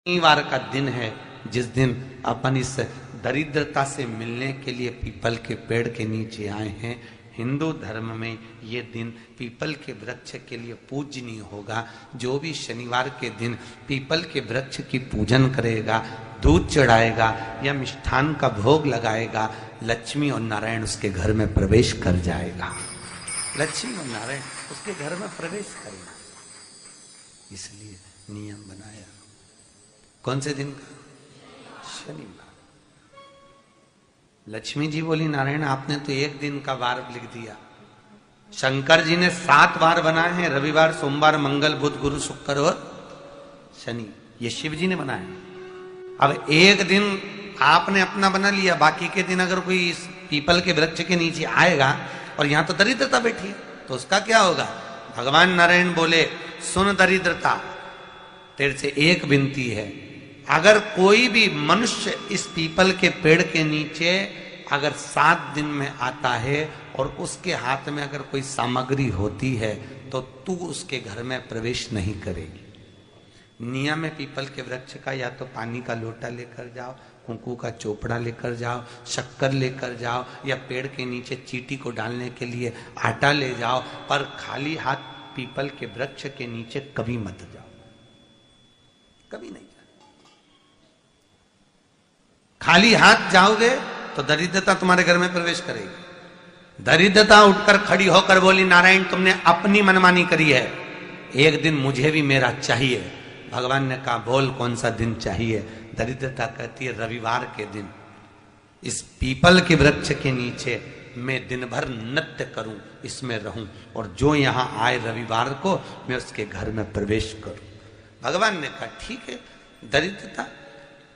शनिवार का दिन है जिस दिन अपन इस दरिद्रता से मिलने के लिए पीपल के पेड़ के नीचे आए हैं। हिंदू धर्म में ये दिन पीपल के वृक्ष के लिए पूजनीय होगा। जो भी शनिवार के दिन पीपल के वृक्ष की पूजन करेगा, दूध चढ़ाएगा या मिष्ठान का भोग लगाएगा, लक्ष्मी और नारायण उसके घर में प्रवेश कर जाएगा। लक्ष्मी और नारायण उसके घर में प्रवेश करेगा, इसलिए नियम बनाया। कौन से दिन का? शनिवार। लक्ष्मी जी बोली, नारायण आपने तो एक दिन का वार लिख दिया। शंकर जी ने 7 वार बनाए हैं, रविवार, सोमवार, मंगल, बुध, गुरु, शुक्र और शनि। ये शिव जी ने बनाए। अब एक दिन आपने अपना बना लिया, बाकी के दिन अगर कोई इस पीपल के वृक्ष के नीचे आएगा और यहां तो दरिद्रता बैठी है तो उसका क्या होगा? भगवान नारायण बोले, सुन दरिद्रता, तेरे से एक विनती है, अगर कोई भी मनुष्य इस पीपल के पेड़ के नीचे अगर 7 दिन में आता है और उसके हाथ में अगर कोई सामग्री होती है तो तू उसके घर में प्रवेश नहीं करेगी। नियम है पीपल के वृक्ष का, या तो पानी का लोटा लेकर जाओ, कुंकू का चोपड़ा लेकर जाओ, शक्कर लेकर जाओ, या पेड़ के नीचे चींटी को डालने के लिए आटा ले जाओ, पर खाली हाथ पीपल के वृक्ष के नीचे कभी मत जाओ, कभी नहीं। खाली हाथ जाओगे तो दरिद्रता तुम्हारे घर में प्रवेश करेगी। दरिद्रता उठकर खड़ी होकर बोली, नारायण तुमने अपनी मनमानी करी है, एक दिन मुझे भी मेरा चाहिए। भगवान ने कहा, बोल कौन सा दिन चाहिए? दरिद्रता कहती है, रविवार के दिन इस पीपल के वृक्ष के नीचे मैं दिन भर नृत्य करूं, इसमें रहूं, और जो यहां आए रविवार को मैं उसके घर में प्रवेश करूं। भगवान ने कहा, ठीक है। दरिद्रता,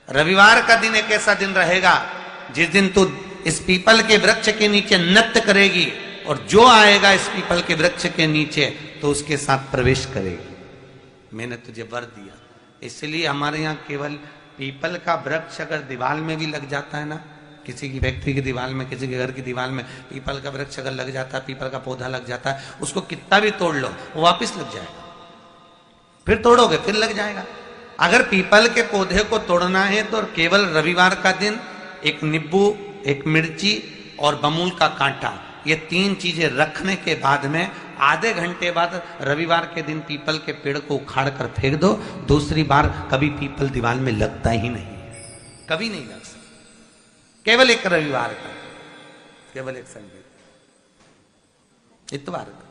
रविवार का दिन एक ऐसा दिन रहेगा जिस दिन तू इस पीपल के वृक्ष के नीचे नृत्य करेगी और जो आएगा इस पीपल के वृक्ष के नीचे तो उसके साथ प्रवेश करेगी। मैंने तुझे वर दिया। इसलिए हमारे यहाँ केवल पीपल का वृक्ष अगर दीवार में भी लग जाता है ना, किसी की फैक्ट्री की दीवार में, किसी के घर की दीवार में पीपल का वृक्ष अगर लग जाता है, पीपल का पौधा लग जाता है, उसको कितना भी तोड़ लो वो वापिस लग जाएगा। फिर तोड़ोगे फिर लग जाएगा। अगर पीपल के पौधे को तोड़ना है तो केवल रविवार का दिन एक नींबू, एक मिर्ची और बमूल का कांटा, ये 3 चीजें रखने के बाद में आधे घंटे बाद रविवार के दिन पीपल के पेड़ को उखाड़ कर फेंक दो। दूसरी बार कभी पीपल दीवार में लगता ही नहीं, कभी नहीं लग सकता। केवल एक रविवार का, केवल एक संडे, इतवार का।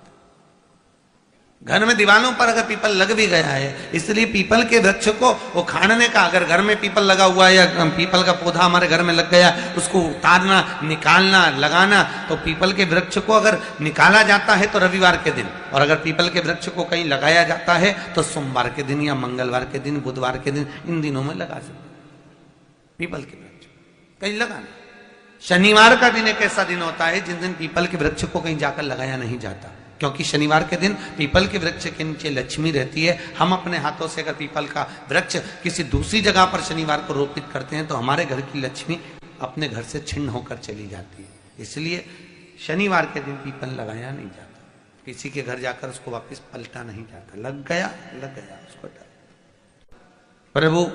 घर में दीवारों पर अगर पीपल लग भी गया है, इसलिए पीपल के वृक्ष को उखाड़ने का, अगर घर में पीपल लगा हुआ है या पीपल का पौधा हमारे घर में लग गया, उसको उतारना, निकालना, लगाना, तो पीपल के वृक्ष को अगर निकाला जाता है तो रविवार के दिन, और अगर पीपल के वृक्ष को कहीं लगाया जाता है तो सोमवार के दिन या मंगलवार के दिन, बुधवार के दिन, इन दिनों में लगा सकते पीपल के वृक्ष कहीं लगाना। शनिवार का दिन एक ऐसा दिन होता है जिस दिन पीपल के वृक्ष को कहीं जाकर लगाया नहीं जाता, क्योंकि शनिवार के दिन पीपल के वृक्ष के नीचे लक्ष्मी रहती है। हम अपने हाथों से अगर पीपल का वृक्ष किसी दूसरी जगह पर शनिवार को रोपित करते हैं तो हमारे घर की लक्ष्मी अपने घर से छिन्न होकर चली जाती है। इसलिए शनिवार के दिन पीपल लगाया नहीं जाता, किसी के घर जाकर उसको वापस पलटा नहीं जाता। लग गया उसको प्रभु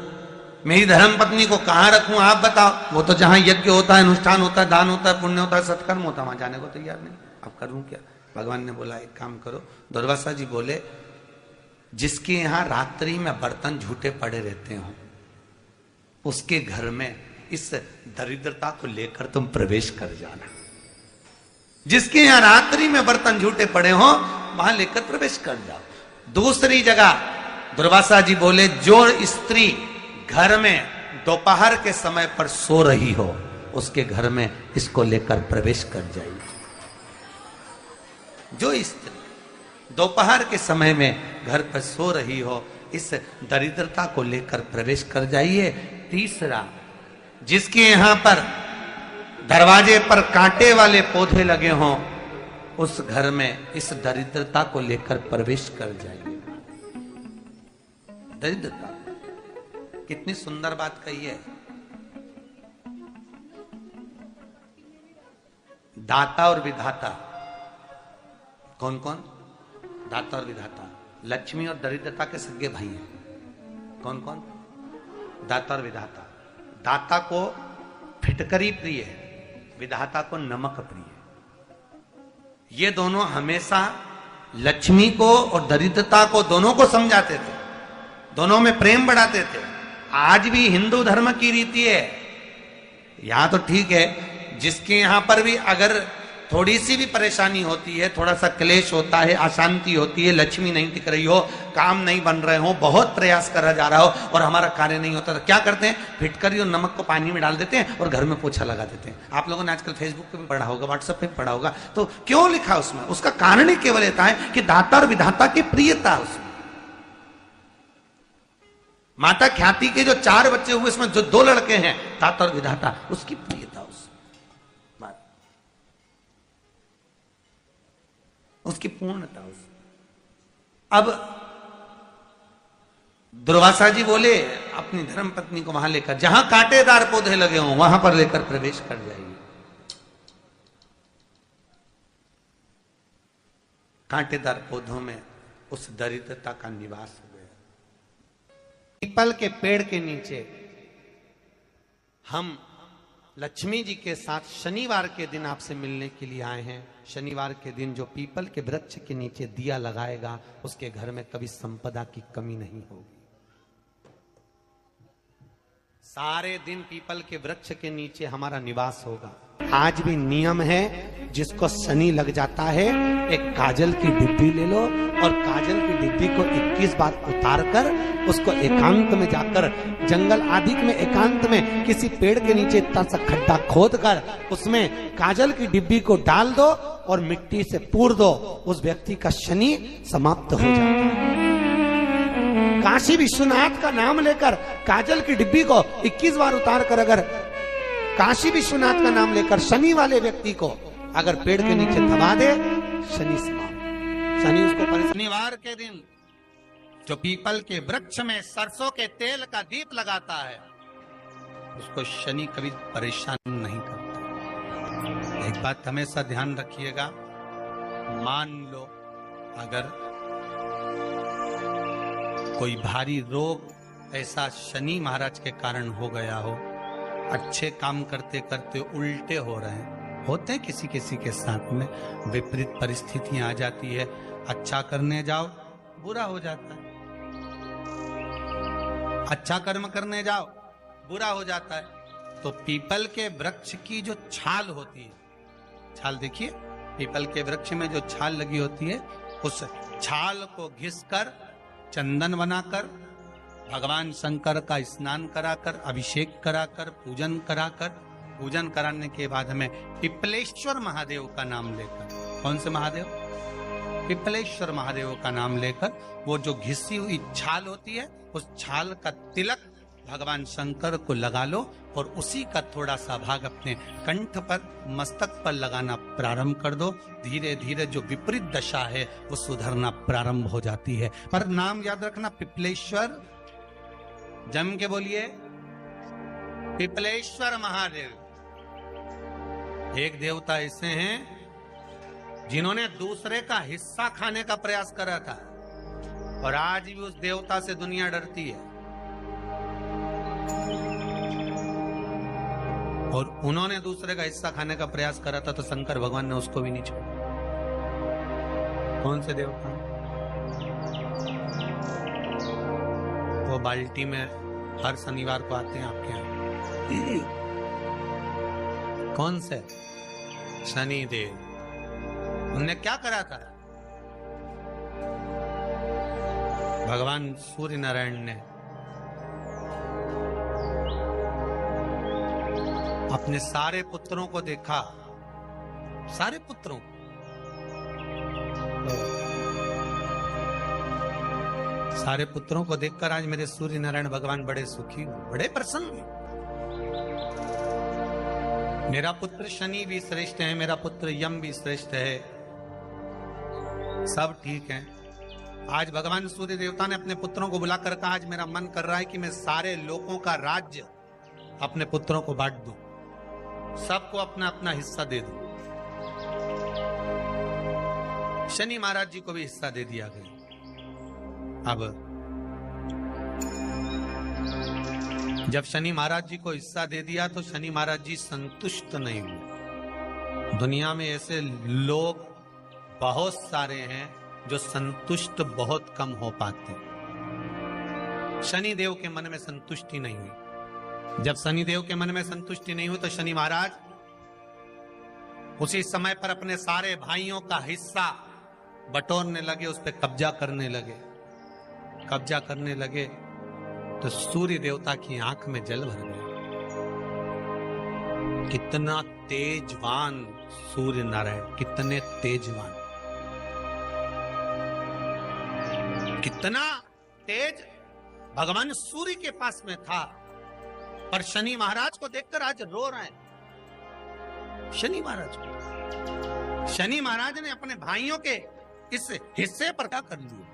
मेरी धर्म पत्नी को कहाँ रखूं आप बताओ? वो तो जहां यज्ञ होता है, अनुष्ठान होता है, दान होता है, पुण्य होता है, सत्कर्म होता है, वहां जाने को तैयार नहीं। अब करूं क्या? भगवान ने बोला, एक काम करो। दुर्वासा जी बोले, जिसके यहां रात्रि में बर्तन झूठे पड़े रहते हो उसके घर में इस दरिद्रता को लेकर तुम प्रवेश कर जाना। जिसके यहां रात्रि में बर्तन झूठे पड़े हो वहां लेकर प्रवेश कर जाओ। दूसरी जगह दुर्वासा जी बोले, जो स्त्री घर में दोपहर के समय पर सो रही हो उसके घर में इसको लेकर प्रवेश कर जाइए। जो स्त्री दोपहर के समय में घर पर सो रही हो, इस दरिद्रता को लेकर प्रवेश कर जाइए। तीसरा, जिसके यहां पर दरवाजे पर कांटे वाले पौधे लगे हों उस घर में इस दरिद्रता को लेकर प्रवेश कर जाइए। दरिद्रता, कितनी सुंदर बात कही है। दाता और विधाता, कौन कौन? दाता और विधाता। लक्ष्मी और दरिद्रता के सगे भाई हैं। कौन कौन? दाता और विधाता। दाता को फिटकरी प्रिय है, विधाता को नमक प्रिय है। ये दोनों हमेशा लक्ष्मी को और दरिद्रता को दोनों को समझाते थे, दोनों में प्रेम बढ़ाते थे। आज भी हिंदू धर्म की रीति है, यहां तो ठीक है, जिसके यहां पर भी अगर थोड़ी सी भी परेशानी होती है, थोड़ा सा क्लेश होता है, अशांति होती है, लक्ष्मी नहीं टिक रही हो, काम नहीं बन रहे हो, बहुत प्रयास करा जा रहा हो और हमारा कार्य नहीं होता, तो क्या करते हैं? फिटकरी और नमक को पानी में डाल देते हैं और घर में पोछा लगा देते हैं। आप लोगों ने आजकल फेसबुक पे भी पढ़ा होगा, व्हाट्सएप पे भी पढ़ा होगा। तो क्यों लिखा उसमें? उसका कारण ही केवल ये है कि दाता और विधाता की प्रियता उसमें। माता ख्याति के जो 4 बच्चे हुए, इसमें जो 2 लड़के हैं, दाता और विधाता, उसकी प्रियता, उसकी पूर्णता। अब दुर्वासा जी बोले अपनी धर्म पत्नी को वहां लेकर, जहां कांटेदार पौधे लगे हों वहां पर लेकर प्रवेश कर जाइए। कांटेदार पौधों में उस दरिद्रता का निवास हो गया। पीपल के पेड़ के नीचे हम लक्ष्मी जी के साथ शनिवार के दिन आपसे मिलने के लिए आए हैं। शनिवार के दिन जो पीपल के वृक्ष के नीचे दिया लगाएगा, उसके घर में कभी संपदा की कमी नहीं होगी। सारे दिन पीपल के वृक्ष के नीचे हमारा निवास होगा। आज भी नियम है, जिसको शनि लग जाता है, एक काजल की डिब्बी ले लो और काजल की डिब्बी को 21 बार उतार कर उसको एकांत में जाकर, जंगल आदि में एकांत में किसी पेड़ के नीचे इतना सा खड्डा खोद कर उसमें काजल की डिब्बी को डाल दो और मिट्टी से पूर दो, उस व्यक्ति का शनि समाप्त हो जाता है। काशी विश्वनाथ का नाम लेकर काजल की डिब्बी को 21 बार उतार कर अगर काशी विश्वनाथ का नाम लेकर शनि वाले व्यक्ति को अगर पेड़ के नीचे दबा दे, शनि समाप्त। शनि उसको शनिवार के दिन जो पीपल के वृक्ष में सरसों के तेल का दीप लगाता है, उसको शनि कभी परेशान नहीं करता। एक बात हमेशा ध्यान रखिएगा, मान लो अगर कोई भारी रोग ऐसा शनि महाराज के कारण हो गया हो, अच्छे काम करते करते उल्टे हो रहे हैं, होते हैं किसी किसी के साथ में, विपरीत परिस्थितियां आ जाती है, अच्छा करने जाओ बुरा हो जाता है, अच्छा कर्म करने जाओ बुरा हो जाता है। तो पीपल के वृक्ष की जो छाल होती है, छाल देखिए, पीपल के वृक्ष में जो छाल लगी होती है, उस छाल को घिसकर चंदन बनाकर भगवान शंकर का स्नान कराकर, अभिषेक कराकर, पूजन कराकर, पूजन कराने के बाद हमें पिपलेश्वर महादेव का नाम लेकर, कौन से महादेव? पिपलेश्वर महादेव का नाम लेकर वो जो घिसी हुई छाल होती है, उस छाल का तिलक भगवान शंकर को लगा लो और उसी का थोड़ा सा भाग अपने कंठ पर, मस्तक पर लगाना प्रारंभ कर दो। धीरे धीरे जो विपरीत दशा है वो सुधरना प्रारंभ हो जाती है। पर नाम याद रखना, पिपलेश्वर, जम के बोलिए, पिपलेश्वर महादेव। एक देवता ऐसे हैं जिन्होंने दूसरे का हिस्सा खाने का प्रयास करा था और आज भी उस देवता से दुनिया डरती है। और उन्होंने दूसरे का हिस्सा खाने का प्रयास करा था तो शंकर भगवान ने उसको भी नहीं छोड़ा। कौन से देवता? वो बाल्टी में हर शनिवार को आते हैं आपके यहाँ। कौन से? शनि देव। उनने क्या करा था? भगवान सूर्य नारायण ने अपने सारे पुत्रों को देखा, सारे पुत्रों को, सारे पुत्रों को देखकर आज मेरे सूर्य नारायण भगवान बड़े सुखी, बड़े प्रसन्न। मेरा पुत्र शनि भी श्रेष्ठ है, मेरा पुत्र यम भी श्रेष्ठ है, सब ठीक है। आज भगवान सूर्य देवता ने अपने पुत्रों को बुलाकर कहा, आज मेरा मन कर रहा है कि मैं सारे लोगों का राज्य अपने पुत्रों को बांट दूं, सबको अपना अपना हिस्सा दे दूं। शनि महाराज जी को भी हिस्सा दे दिया गया। अब जब शनि महाराज जी को हिस्सा दे दिया तो शनि महाराज जी संतुष्ट नहीं हुए। दुनिया में ऐसे लोग बहुत सारे हैं जो संतुष्ट बहुत कम हो पाते। शनि देव के मन में संतुष्टि नहीं हुई। जब शनि देव के मन में संतुष्टि नहीं हुई तो शनि महाराज उसी समय पर अपने सारे भाइयों का हिस्सा बटोरने लगे, उस पर कब्जा करने लगे तो सूर्य देवता की आंख में जल भर गया। कितना तेजवान सूर्य नारायण, कितने तेजवान, कितना तेज भगवान सूर्य के पास में था। पर शनि महाराज को देखकर आज रो रहे हैं। शनि महाराज ने अपने भाइयों के इस हिस्से पर क्या कर लिया।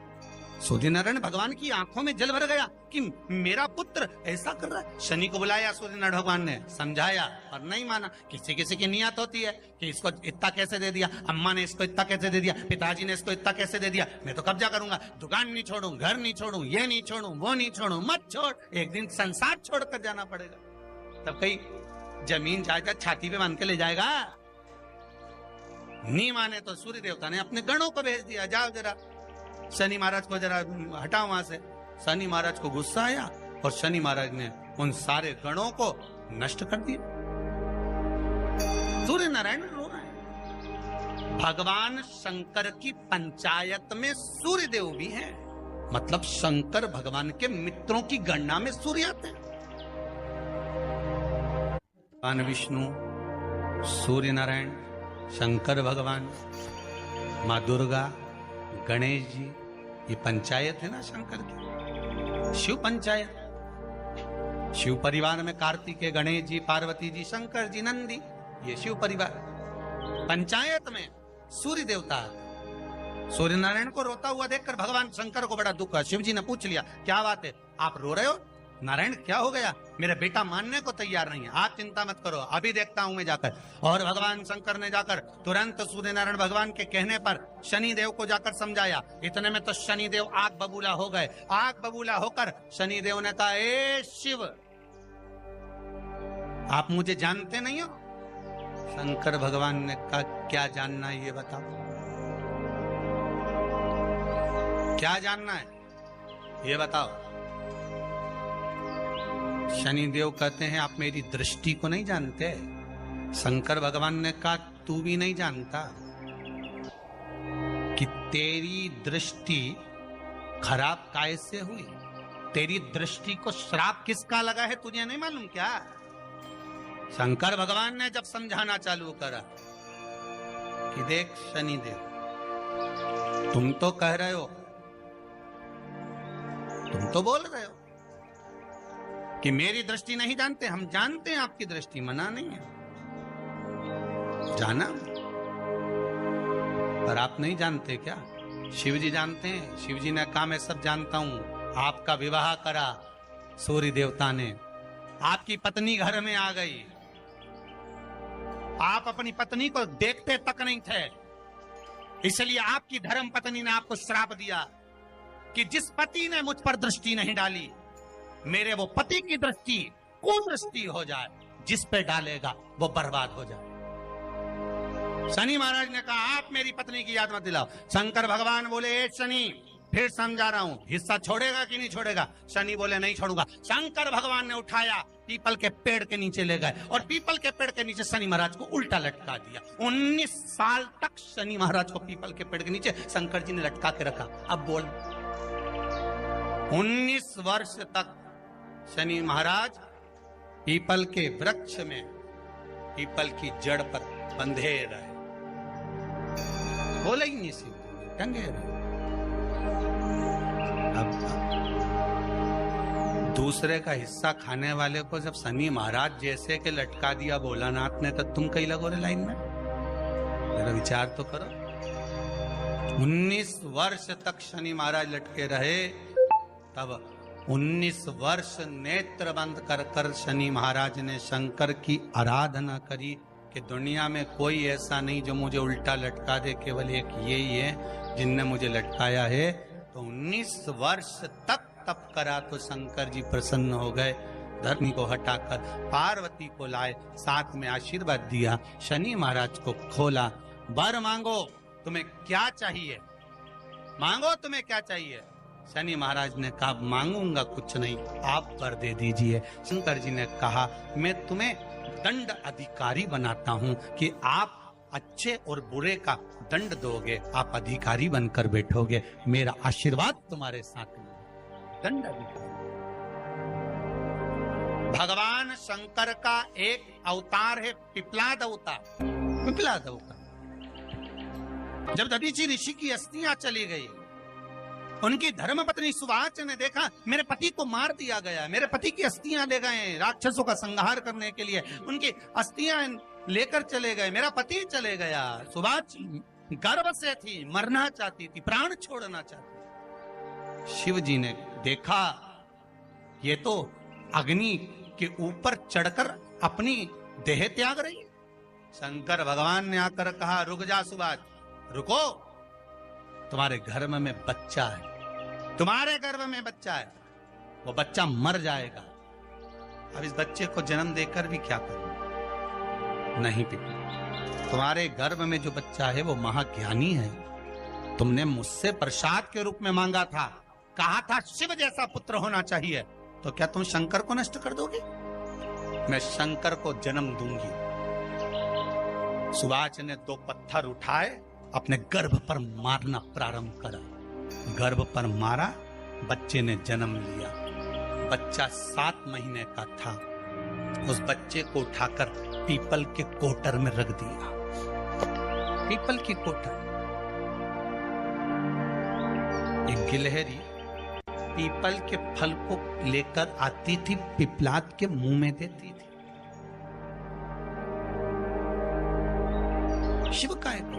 सूर्य नारायण भगवान की आंखों में जल भर गया कि मेरा पुत्र ऐसा कर रहा है। शनि को बुलाया सूर्य नारायण भगवान ने, समझाया और नहीं माना। किसी किसी की नियत होती है कि इसको इतना कैसे दे दिया, अम्मा ने इसको इतना कैसे दे दिया, पिताजी ने इसको इतना कैसे दे दिया, मैं तो कब्जा करूंगा, दुकान नहीं छोड़ूं, घर नहीं छोड़ूं, ये नहीं छोड़ूं, वो नहीं छोड़ूं। मत छोड़, एक दिन संसार छोड़कर जाना पड़ेगा। तब कहीं जमीन जायदाद छाती पे बांध के ले जाएगा। नहीं माने तो सूर्य देवता ने अपने गणों को भेज दिया, जाओ जरा शनि महाराज को जरा हटाओ वहां से। शनि महाराज को गुस्सा आया और शनि महाराज ने उन सारे गणों को नष्ट कर दिया। सूर्य नारायण रो रहे हैं। भगवान शंकर की पंचायत में सूर्य देव भी हैं, मतलब शंकर भगवान के मित्रों की गणना में सूर्य आते हैं। भगवान विष्णु, सूर्य नारायण, शंकर भगवान, माँ दुर्गा, गणेश जी, ये पंचायत है ना शंकर की, शिव पंचायत। शिव परिवार में कार्तिकेय, गणेश जी, पार्वती जी, शंकर जी, नंदी, ये शिव परिवार। पंचायत में सूर्य देवता। सूर्य नारायण को रोता हुआ देखकर भगवान शंकर को बड़ा दुख हुआ। शिव जी ने पूछ लिया, क्या बात है, आप रो रहे हो? नारायण क्या हो गया? मेरा बेटा मानने को तैयार नहीं है। आप चिंता मत करो, अभी देखता हूं मैं जाकर। और भगवान शंकर ने जाकर तुरंत सूर्य नारायण भगवान के कहने पर शनि देव को जाकर समझाया। इतने में तो शनि देव आग बबूला हो गए। आग बबूला होकर शनि देव ने कहा, ए शिव, आप मुझे जानते नहीं हो? शंकर भगवान ने कहा, क्या जानना है ये बताओ, क्या जानना है ये बताओ। शनि देव कहते हैं, आप मेरी दृष्टि को नहीं जानते। शंकर भगवान ने कहा, तू भी नहीं जानता कि तेरी दृष्टि खराब कैसे हुई। तेरी दृष्टि को श्राप किसका लगा है तुझे नहीं मालूम क्या? शंकर भगवान ने जब समझाना चालू करा कि देख शनि देव, तुम तो कह रहे हो, तुम तो बोल रहे हो कि मेरी दृष्टि नहीं जानते। हम जानते हैं आपकी दृष्टि, मना नहीं है, जाना, पर आप नहीं जानते क्या? शिव जी जानते हैं। शिव जी ने कहा, मैं सब जानता हूं। आपका विवाह करा सूर्य देवता ने, आपकी पत्नी घर में आ गई, आप अपनी पत्नी को देखते तक नहीं थे, इसलिए आपकी धर्म पत्नी ने आपको श्राप दिया कि जिस पति ने मुझ पर दृष्टि नहीं डाली, मेरे वो पति की दृष्टि कुदृष्टि हो जाए, जिस पे डालेगा वो बर्बाद हो जाए। शनि महाराज ने कहा, आप मेरी पत्नी की याद मत दिलाओ। शंकर भगवान बोले, ए शनि, फिर समझा रहा हूं, हिस्सा छोड़ेगा कि नहीं छोड़ेगा? शनि बोले, नहीं छोड़ूंगा। शंकर भगवान ने उठाया, पीपल के पेड़ के नीचे ले गए और पीपल के पेड़ के नीचे शनि महाराज को उल्टा लटका दिया। 19 साल तक शनि महाराज को पीपल के पेड़ के नीचे शंकर जी ने लटका के रखा। अब बोल, 19 वर्ष तक शनि महाराज पीपल के वृक्ष में, पीपल की जड़ पर बंधे रहे, बोले ही नहीं, सीधे टंगे रहे। अब दूसरे का हिस्सा खाने वाले को जब शनि महाराज जैसे के लटका दिया भोलानाथ ने, तो तुम कहीं लगो रे लाइन में? मेरा विचार तो करो। 19 वर्ष तक शनि महाराज लटके रहे, तब 19 वर्ष नेत्र बंद कर कर शनि महाराज ने शंकर की आराधना करी कि दुनिया में कोई ऐसा नहीं जो मुझे उल्टा लटका दे, केवल एक यही है जिनने मुझे लटकाया है। तो 19 वर्ष तक तप करा तो शंकर जी प्रसन्न हो गए। धरनी को हटाकर पार्वती को लाए, साथ में आशीर्वाद दिया, शनि महाराज को खोला। वर मांगो, तुम्हें क्या चाहिए, मांगो तुम्हें क्या चाहिए। शनि महाराज ने कहा मांगूंगा कुछ नहीं, आप वर दे दीजिए। शंकर जी ने कहा मैं तुम्हें दंड अधिकारी बनाता हूं कि आप अच्छे और बुरे का दंड दोगे, आप अधिकारी बनकर बैठोगे, मेरा आशीर्वाद तुम्हारे साथ में। दंड अधिकारी भगवान शंकर का एक अवतार है पिपलाद अवतार। पिपलाद अवतार जब दधीचि ऋषि की अस्थियां चली गई, उनकी धर्मपत्नी सुवाच ने देखा मेरे पति को मार दिया गया, मेरे पति की अस्थियां ले गए राक्षसों का संहार करने के लिए, उनकी अस्थियां लेकर चले गए, मेरा पति चले गया। सुवाच गर्व से थी, मरना चाहती थी, प्राण छोड़ना चाहती। शिव जी ने देखा ये तो अग्नि के ऊपर चढ़कर अपनी देह त्याग रही है। शंकर भगवान ने आकर कहा रुक जा सुवाच, रुको, तुम्हारे गर्भ में बच्चा है, तुम्हारे गर्भ में बच्चा है, वो बच्चा मर जाएगा। अब इस बच्चे को जन्म देकर भी क्या करूं? नहीं पिता, तुम्हारे गर्भ में जो बच्चा है वो महाज्ञानी है, तुमने मुझसे प्रसाद के रूप में मांगा था, कहा था शिव जैसा पुत्र होना चाहिए, तो क्या तुम शंकर को नष्ट कर दोगे? मैं शंकर को जन्म दूंगी। सुवाच ने 2 पत्थर उठाए, अपने गर्भ पर मारना प्रारंभ करा, गर्भ पर मारा, बच्चे ने जन्म लिया। बच्चा 7 महीने का था। उस बच्चे को उठाकर पीपल के कोटर में रख दिया। पीपल की कोटर। एक गिलहरी पीपल के फल को लेकर आती थी, पिपलाद के मुंह में देती थी। शिव का एक,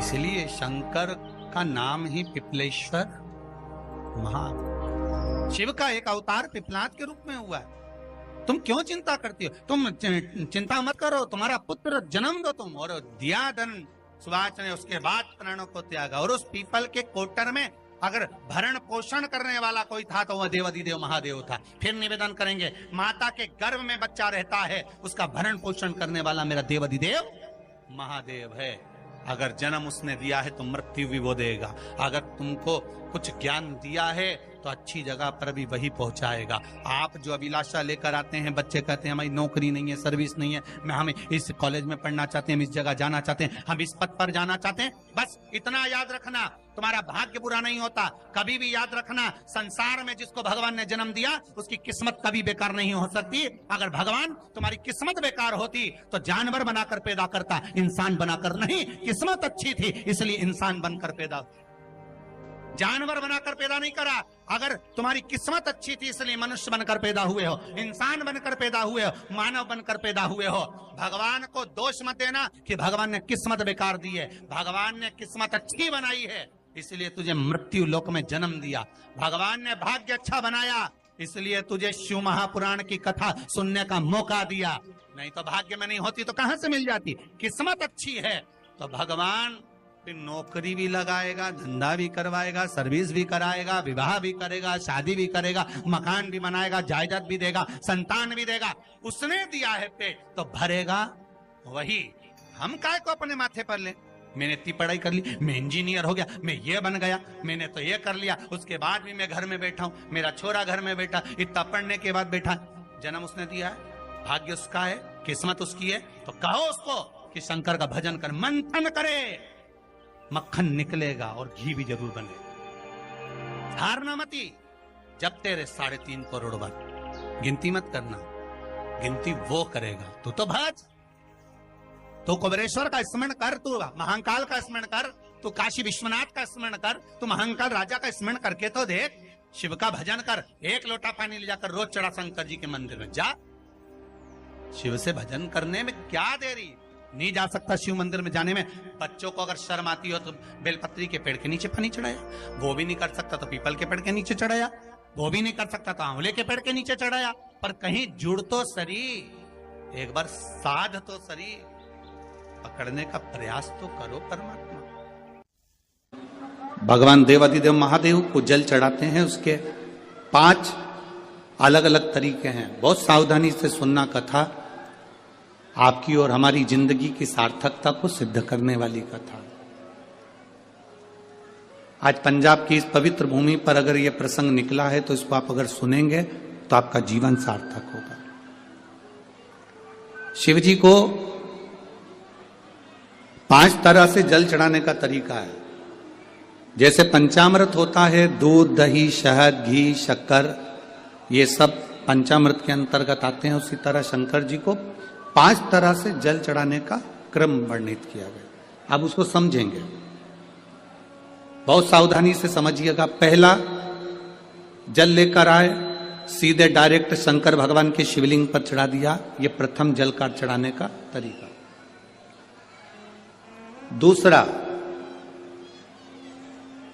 इसलिए शंकर का नाम ही पिपलेश्वर महा। शिव का एक अवतार पिपलाद के रूप में हुआ है। तुम क्यों चिंता करती हो? तुम चिंता मत करो, तुम्हारा पुत्र जन्म दो तुम। और दिया धन सुवाच ने, उसके बाद प्राणों को त्यागा। और उस पीपल के कोटर में अगर भरण पोषण करने वाला कोई था तो वह देवाधिदेव महादेव था। फिर निवेदन करेंगे, माता के गर्भ में बच्चा रहता है, उसका भरण पोषण करने वाला मेरा देवाधिदेव महादेव है। अगर जन्म उसने दिया है तो मृत्यु भी वो देगा। अगर तुमको कुछ ज्ञान दिया है तो अच्छी जगह पर भी वही पहुंचाएगा। आप जो अभिलाषा लेकर आते हैं, बच्चे कहते हैं हमारी नौकरी नहीं है, सर्विस नहीं है, हम इस कॉलेज में पढ़ना चाहते हैं, हम इस जगह जाना चाहते हैं, हम इस पद पर जाना चाहते हैं, बस इतना याद रखना, तुम्हारा भाग्य बुरा नहीं होता। कभी भी याद रखना, संसार में जिसको भगवान ने जन्म दिया उसकी किस्मत कभी बेकार नहीं हो सकती। अगर भगवान तुम्हारी किस्मत बेकार होती तो जानवर बनाकर पैदा करता, इंसान बनाकर नहीं। किस्मत अच्छी थी इसलिए इंसान बनकर पैदा, जानवर बनाकर पैदा नहीं करा। अगर तुम्हारी किस्मत अच्छी थी इसलिए मनुष्य बनकर पैदा हुए हो, इंसान बनकर पैदा हुए हो, मानव बनकर पैदा हुए हो। भगवान को दोष मत देना कि भगवान ने किस्मत बेकार दी है। भगवान ने किस्मत अच्छी बनाई है इसलिए तुझे मृत्यु लोक में जन्म दिया। भगवान ने भाग्य अच्छा बनाया इसलिए तुझे शिव महापुराण की कथा सुनने का मौका दिया। नहीं तो भाग्य में नहीं होती तो कहां से मिल जाती? किस्मत अच्छी है तो भगवान फिर नौकरी भी लगाएगा, धंधा भी करवाएगा, सर्विस भी कराएगा, विवाह भी करेगा, शादी भी करेगा, मकान भी बनाएगा, जायदाद भी देगा, संतान भी देगा। उसने दिया है पेट तो भरेगा वही। हम काय को अपने माथे पर ले? मैंने इतनी पढ़ाई कर ली, मैं इंजीनियर हो गया, मैं ये बन गया, मैंने तो ये कर लिया, उसके बाद भी मैं घर में बैठा हूं, मेरा छोरा घर में बैठा, इतना पढ़ने के बाद बैठा। जन्म उसने दिया है, भाग्य उसका है, किस्मत उसकी है, तो कहो उसको कि शंकर का भजन कर, मंथन करे, मक्खन निकलेगा और घी भी जरूर बनेगा। हारना मती। जब तेरे 3.5 करोड़ बार गिनती मत करना, गिनती वो करेगा। तू तो भज, तू कुबेरेश्वर का स्मरण कर, तू महाकाल का स्मरण कर, तू काशी विश्वनाथ का स्मरण कर, तू महाकाल राजा का स्मरण करके तो देख। शिव का भजन कर, 1 लोटा पानी ले जाकर रोज चढ़ा शंकर जी के मंदिर में जा। शिव से भजन करने में क्या देरी? नहीं जा सकता शिव मंदिर में जाने में? बच्चों को अगर शर्म आती हो तो बेलपत्री के पेड़ के नीचे पानी चढ़ाया, वो भी नहीं कर सकता तो पीपल के पेड़ के नीचे चढ़ाया, वो भी नहीं कर सकता तो आंवले के पेड़ के नीचे चढ़ाया। पर कहीं जुड़ तो सरी, एक बार साध तो सरी, पकड़ने का प्रयास तो करो परमात्मा। भगवान देवाधिदेव महादेव को जल चढ़ाते हैं, उसके 5 अलग अलग तरीके हैं। बहुत सावधानी से सुनना कथा, आपकी और हमारी जिंदगी की सार्थकता को सिद्ध करने वाली कथा। आज पंजाब की इस पवित्र भूमि पर अगर यह प्रसंग निकला है तो इसको आप अगर सुनेंगे तो आपका जीवन सार्थक होगा। शिव जी को 5 तरह से जल चढ़ाने का तरीका है। जैसे पंचामृत होता है, दूध, दही, शहद, घी, शक्कर, ये सब पंचामृत के अंतर्गत आते हैं, उसी तरह शंकर जी को 5 तरह से जल चढ़ाने का क्रम वर्णित किया गया। अब उसको समझेंगे, बहुत सावधानी से समझिएगा। पहला, जल लेकर आए, सीधे डायरेक्ट शंकर भगवान के शिवलिंग पर चढ़ा दिया। यह प्रथम जल का चढ़ाने का तरीका। दूसरा,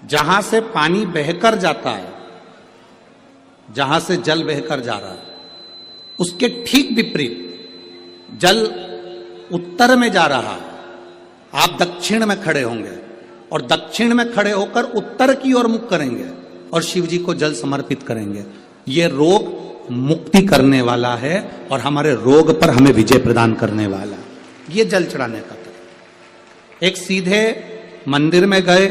जहां से पानी बहकर जाता है, जहां से जल बहकर जा रहा है, उसके ठीक विपरीत जल उत्तर में जा रहा है, आप दक्षिण में खड़े होंगे और दक्षिण में खड़े होकर उत्तर की ओर मुख करेंगे और शिव जी को जल समर्पित करेंगे। यह रोग मुक्ति करने वाला है और हमारे रोग पर हमें विजय प्रदान करने वाला। यह जल चढ़ाने का तरीका। एक, सीधे मंदिर में गए,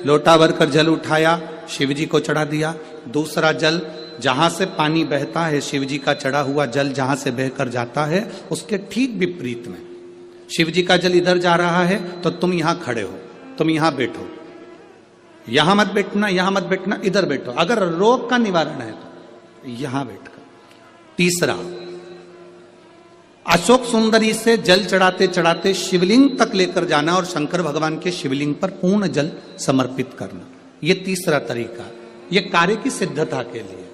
लोटा भरकर जल उठाया, शिव जी को चढ़ा दिया। दूसरा, जल जहां से पानी बहता है, शिव जी का चढ़ा हुआ जल जहां से बहकर जाता है, उसके ठीक विपरीत में शिव जी का जल इधर जा रहा है तो तुम यहां खड़े हो, तुम यहां बैठो, यहां मत बैठना, यहां मत बैठना, इधर बैठो। अगर रोग का निवारण है तो यहां बैठकर। तीसरा, अशोक सुंदरी से जल चढ़ाते चढ़ाते शिवलिंग तक लेकर जाना और शंकर भगवान के शिवलिंग पर पूर्ण जल समर्पित करना। यह तीसरा तरीका। यह कार्य की सिद्धता के लिए।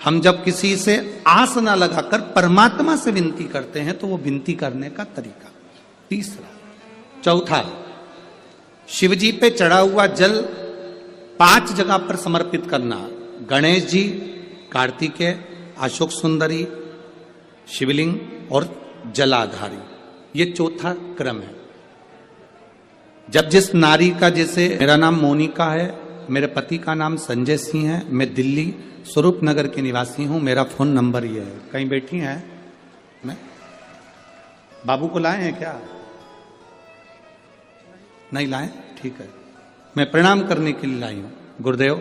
हम जब किसी से आस ना लगाकर परमात्मा से विनती करते हैं तो वो विनती करने का तरीका। तीसरा। चौथा, शिव जी पे चढ़ा हुआ जल 5 जगह पर समर्पित करना। गणेश जी, कार्तिकेय, अशोक सुंदरी, शिवलिंग और जलाधारी। ये चौथा क्रम है। जब जिस नारी का, जैसे मेरा नाम मोनिका है, मेरे पति का नाम संजय सिंह है, मैं दिल्ली स्वरूप नगर के निवासी हूं, मेरा फोन नंबर ये है। कहीं बैठी हैं? मैं बाबू को लाए हैं क्या? नहीं लाए? ठीक है, मैं प्रणाम करने के लिए लाई हूं। गुरुदेव,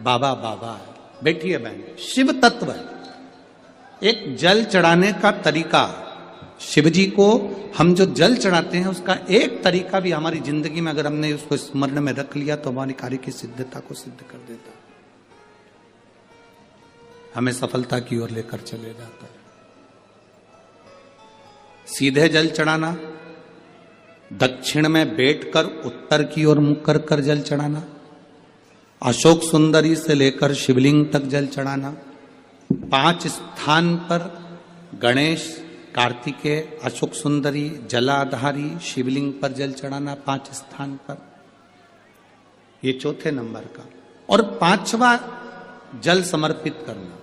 बाबा बाबा है, बैठी है बहन। शिव तत्व है। एक जल चढ़ाने का तरीका, शिव जी को हम जो जल चढ़ाते हैं उसका एक तरीका भी हमारी जिंदगी में अगर हमने उसको स्मरण में रख लिया तो हमारी कार्य की सिद्धता को सिद्ध कर देता, हमें सफलता की ओर लेकर चले जाता है। सीधे जल चढ़ाना, दक्षिण में बैठकर उत्तर की ओर मुख कर कर जल चढ़ाना, अशोक सुंदरी से लेकर शिवलिंग तक जल चढ़ाना, 5 स्थान पर गणेश, कार्तिकेय, अशोक सुंदरी, जलाधारी, शिवलिंग पर जल चढ़ाना 5 स्थान पर। ये चौथे नंबर का। और 5वां जल समर्पित करना।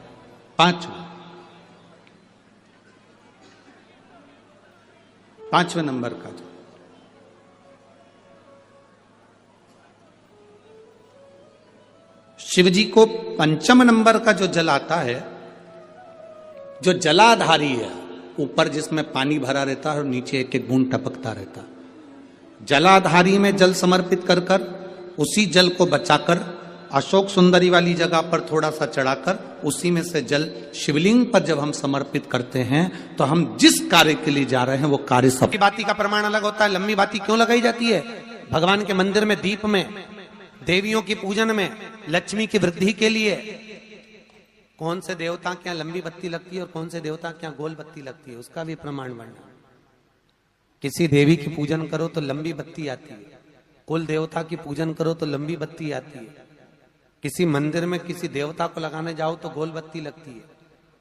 5वें नंबर का जल। शिव जी को 5म नंबर का जो जल आता है, जो जलाधारी है, ऊपर जिसमें पानी भरा रहता है और नीचे एक एक बूंद टपकता रहता। जलाधारी में जल समर्पित कर कर उसी जल को बचाकर अशोक सुंदरी वाली जगह पर थोड़ा सा चढ़ाकर उसी में से जल शिवलिंग पर जब हम समर्पित करते हैं तो हम जिस कार्य के लिए जा रहे हैं वो कार्य सब। बाती का प्रमाण अलग होता है। लंबी बाती क्यों लगाई जाती है? भगवान के मंदिर में, दीप में, देवियों की पूजन में, लक्ष्मी की वृद्धि के लिए। कौन से देवता क्या लंबी बत्ती लगती है और कौन से देवता क्या गोल बत्ती लगती है, उसका भी प्रमाण बनना। किसी देवी की पूजन करो तो लंबी बत्ती आती है, कुल देवता की पूजन करो तो लंबी बत्ती आती है, किसी मंदिर में किसी देवता को लगाने जाओ तो गोल बत्ती लगती है,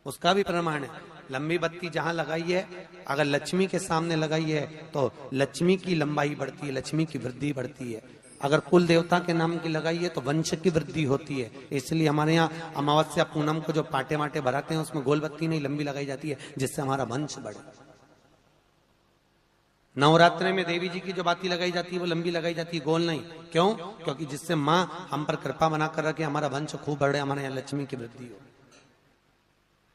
उसका भी प्रमाण है। लंबी बत्ती जहां लगाई है, अगर लक्ष्मी के सामने लगाई है तो लक्ष्मी की लंबाई बढ़ती है, लक्ष्मी की वृद्धि बढ़ती है। अगर कुल देवता के नाम की लगाई है तो वंश की वृद्धि होती है। इसलिए हमारे यहाँ अमावस्या पूनम को जो पाटे माटे भराते हैं उसमें गोल बत्ती नहीं लंबी लगाई जाती है, जिससे हमारा वंश बढ़े। नवरात्रि में देवी जी की जो बाती लगाई जाती है वो लंबी लगाई जाती है, गोल नहीं। क्यों? क्योंकि जिससे माँ हम पर कृपा बना कर रखे, हमारा वंश खूब बढ़े, हमारे यहाँ लक्ष्मी की वृद्धि हो।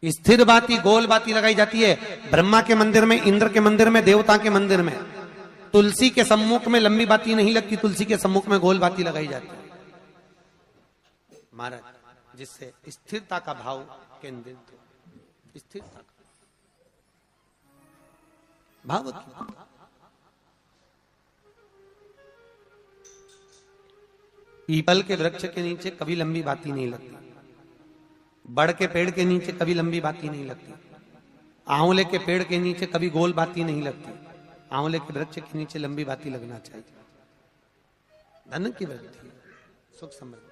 स्थिर बाती गोल बाती लगाई जाती है ब्रह्मा के मंदिर में, इंद्र के मंदिर में, देवता के मंदिर में। तुलसी के सम्मुख में लंबी बाती नहीं लगती, तुलसी के सम्मुख में गोल बाती लगाई जाती है महाराज, जिससे स्थिरता का भाव केंद्रित हो। स्थिरता का भाव। पीपल के वृक्ष के नीचे कभी लंबी बाती नहीं लगती, बड़ के पेड़ के नीचे कभी लंबी बाती नहीं लगती, आंवले के पेड़ के नीचे कभी गोल बाती नहीं लगती। आंवले के वृक्ष के नीचे लंबी बाती लगना चाहिए। धन की वृद्धि, सुख समृद्धि।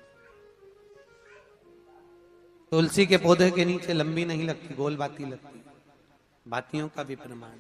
तुलसी के पौधे के नीचे लंबी नहीं लगती, गोल बाती लगती। बातियों का भी प्रमाण।